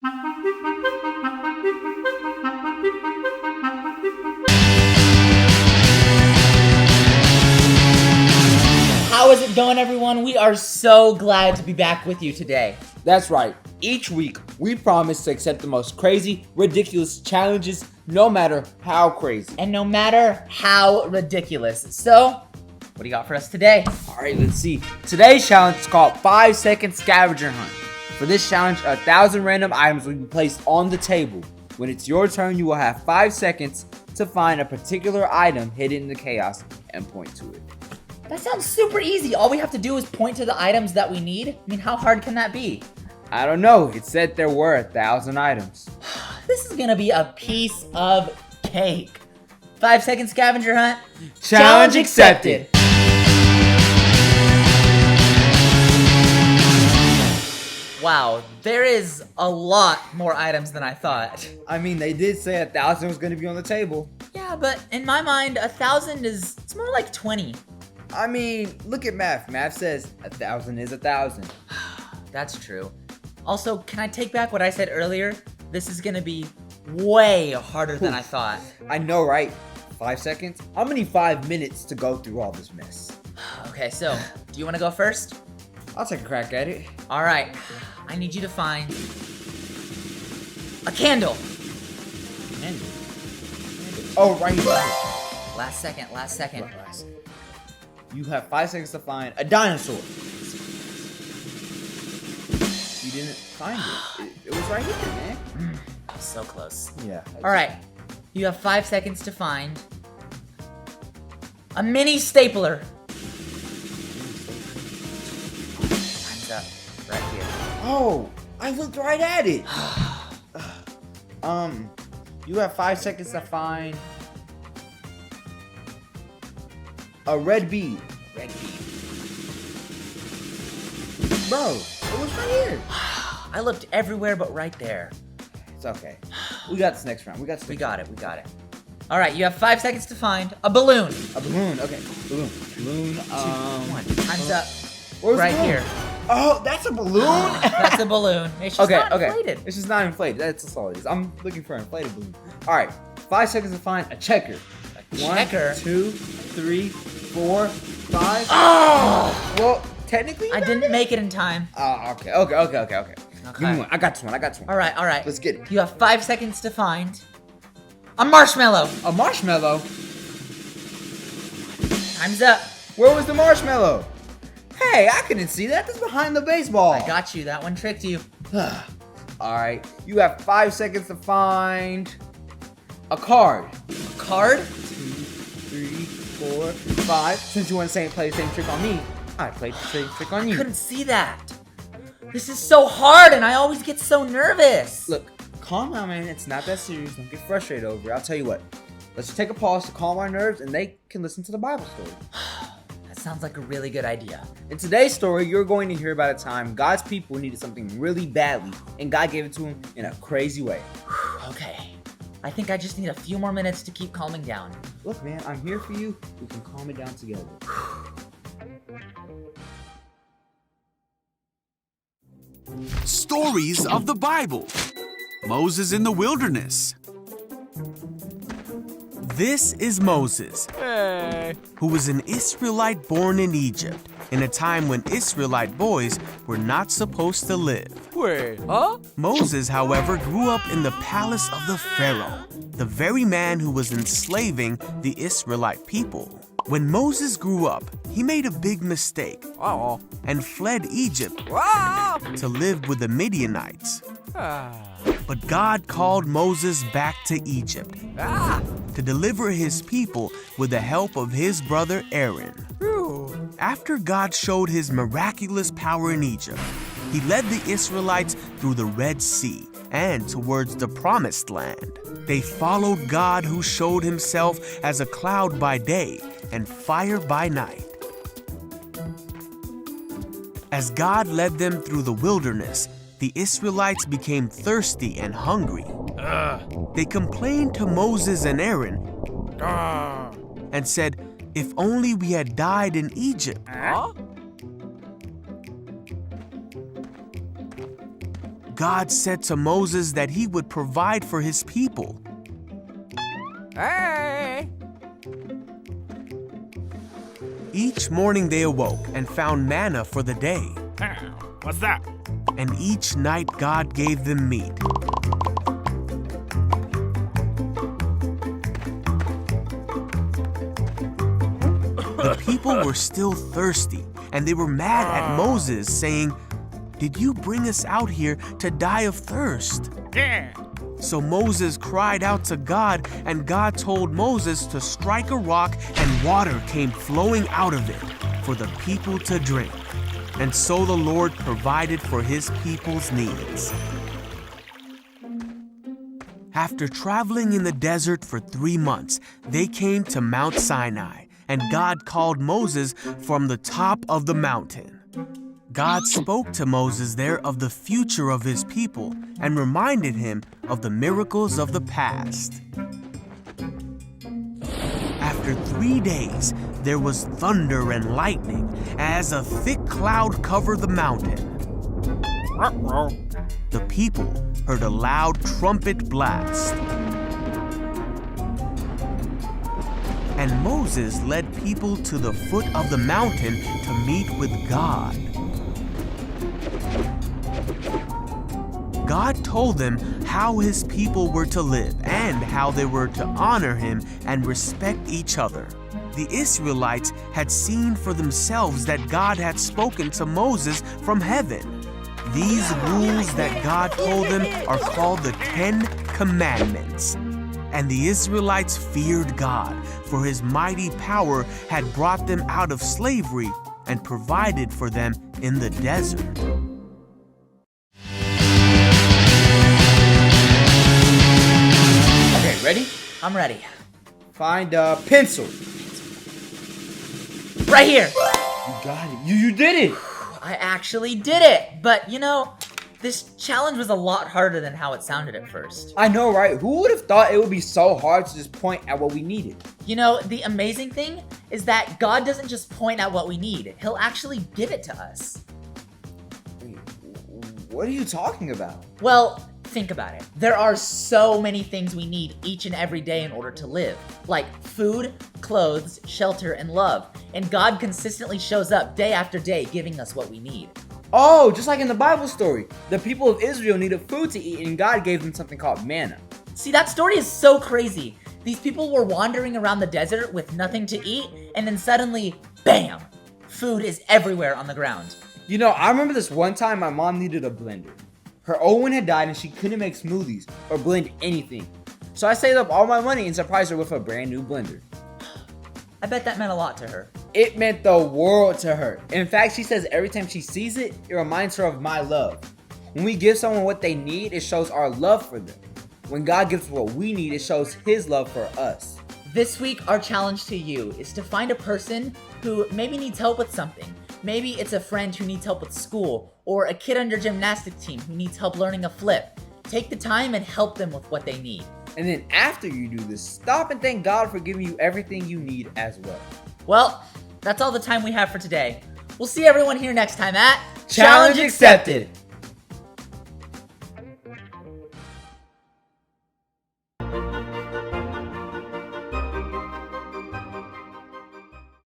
How is it going, everyone? We are so glad to be back with you today. That's right. Each week, we promise to accept the most crazy, ridiculous challenges, no matter how crazy. And no matter how ridiculous. So, what do you got for us today? All right, let's see. Today's challenge is called 5-second scavenger hunt. For this challenge, 1,000 random items will be placed on the table. When it's your turn, you will have 5 seconds to find a particular item hidden in the chaos and point to it. That sounds super easy. All we have to do is point to the items that we need. I mean, how hard can that be? I don't know. It said there were 1,000 items. This is gonna be a piece of cake. 5-second scavenger hunt. Challenge accepted. Wow, there is a lot more items than I thought. I mean, they did say 1,000 was going to be on the table. Yeah, but in my mind, 1,000 it's more like 20. I mean, look at math. Math says 1,000 is 1,000. That's true. Also, can I take back what I said earlier? This is gonna be way harder than I thought. I know, right? 5 seconds? I'm gonna need 5 minutes to go through all this mess. Okay, so, do you wanna go first? I'll take a crack at it. Alright, I need you to find a candle. Oh, right here. Last second. Right. You have 5 seconds to find a dinosaur. You didn't find it. It was right here, man. So close. Yeah. Alright, you have 5 seconds to find a mini stapler. Time's up. Right here. Oh, I looked right at it. You have 5 seconds to find a red bead. Red bead. Bro, it was right here. I looked everywhere but right there. It's okay. We got this next round. We got it. Alright, you have 5 seconds to find a balloon. a balloon. Okay, balloon. 2, 1. Time's up. Where's the Right balloon? here. Oh, that's a balloon. That's a balloon. It's just not inflated. It's just not inflated. That's all it is. I'm looking for an inflated balloon. All right, 5 seconds to find a checker. Checker? 1, 2, 3, 4, 5. Oh! Well, technically, I didn't make it in time. Oh, okay. Give me one. I got this one. Alright. Let's get it. You have 5 seconds to find a marshmallow. A marshmallow. Time's up. Where was the marshmallow? Hey, I couldn't see that. That's behind the baseball. I got you. That one tricked you. All right, you have 5 seconds to find a card. A card? 2, 3, 4, 5. Since you want to play the same trick on me, I played the same trick on you. Couldn't see that. This is so hard and I always get so nervous. Look, calm down, man. It's not that serious. Don't get frustrated over it. I'll tell you what. Let's just take a pause to calm our nerves, and they can listen to the Bible story. That sounds like a really good idea. In today's story, you're going to hear about a time God's people needed something really badly, and God gave it to them in a crazy way. Okay. I think I just need a few more minutes to keep calming down. Look, man, I'm here for you. We can calm it down together. Stories of the Bible. Moses in the wilderness. This is Moses, who was an Israelite born in Egypt in a time when Israelite boys were not supposed to live. Wait, huh? Moses, however, grew up in the palace of the Pharaoh, the very man who was enslaving the Israelite people. When Moses grew up, he made a big mistake Oh. and fled Egypt Ah. to live with the Midianites. Ah. But God called Moses back to Egypt Ah. to deliver his people with the help of his brother Aaron. Phew. After God showed his miraculous power in Egypt, he led the Israelites through the Red Sea and towards the Promised Land. They followed God, who showed himself as a cloud by day and fire by night. As God led them through the wilderness, the Israelites became thirsty and hungry. They complained to Moses and Aaron and said, "If only we had died in Egypt." Huh? God said to Moses that he would provide for his people. Hey! Each morning they awoke and found manna for the day. What's that? And each night God gave them meat. The people were still thirsty, and they were mad at Moses, saying, "Did you bring us out here to die of thirst?" Yeah. So Moses cried out to God, and God told Moses to strike a rock, and water came flowing out of it for the people to drink. And so the Lord provided for his people's needs. After traveling in the desert for 3 months, they came to Mount Sinai, and God called Moses from the top of the mountain. God spoke to Moses there of the future of his people and reminded him of the miracles of the past. After 3 days, there was thunder and lightning as a thick cloud covered the mountain. The people heard a loud trumpet blast. And Moses led people to the foot of the mountain to meet with God. God told them how his people were to live and how they were to honor him and respect each other. The Israelites had seen for themselves that God had spoken to Moses from heaven. These rules that God told them are called the 10 Commandments. And the Israelites feared God, for his mighty power had brought them out of slavery and provided for them in the desert. Okay, ready? I'm ready. Find a pencil. Right here! You got it. You did it. I actually did it! But you know, this challenge was a lot harder than how it sounded at first. I know, right? Who would have thought it would be so hard to just point at what we needed? You know, the amazing thing is that God doesn't just point out what we need. He'll actually give it to us. Wait, what are you talking about? Well, think about it. There are so many things we need each and every day in order to live. Like food, clothes, shelter, and love. And God consistently shows up day after day giving us what we need. Oh, just like in the Bible story. The people of Israel needed food to eat and God gave them something called manna. See, that story is so crazy. These people were wandering around the desert with nothing to eat, and then suddenly, bam! Food is everywhere on the ground. You know, I remember this one time my mom needed a blender. Her old one had died and she couldn't make smoothies or blend anything. So I saved up all my money and surprised her with a brand new blender. I bet that meant a lot to her. It meant the world to her. In fact, she says every time she sees it, it reminds her of my love. When we give someone what they need, it shows our love for them. When God gives what we need, it shows his love for us. This week, our challenge to you is to find a person who maybe needs help with something. Maybe it's a friend who needs help with school, or a kid on your gymnastics team who needs help learning a flip. Take the time and help them with what they need. And then after you do this, stop and thank God for giving you everything you need as well. Well, that's all the time we have for today. We'll see everyone here next time at Challenge accepted.